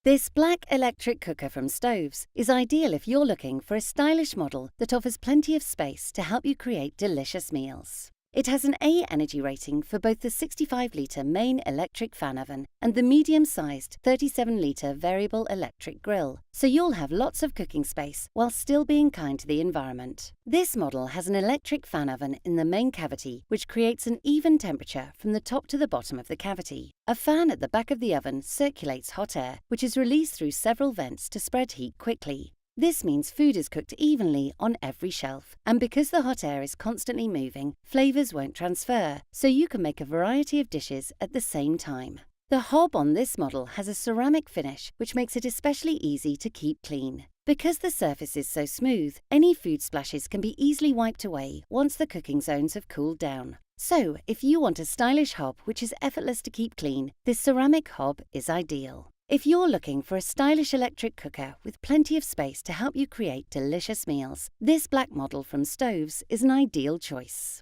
This black electric cooker from Stoves is ideal if you're looking for a stylish model that offers plenty of space to help you create delicious meals. It has an A energy rating for both the 65-litre main electric fan oven and the medium-sized 37-litre variable electric grill, so you'll have lots of cooking space while still being kind to the environment. This model has an electric fan oven in the main cavity, which creates an even temperature from the top to the bottom of the cavity. A fan at the back of the oven circulates hot air, which is released through several vents to spread heat quickly. This means food is cooked evenly on every shelf, and because the hot air is constantly moving, flavours won't transfer, so you can make a variety of dishes at the same time. The hob on this model has a ceramic finish, which makes it especially easy to keep clean. Because the surface is so smooth, any food splashes can be easily wiped away once the cooking zones have cooled down. So, if you want a stylish hob which is effortless to keep clean, this ceramic hob is ideal. If you're looking for a stylish electric cooker with plenty of space to help you create delicious meals, this black model from Stoves is an ideal choice.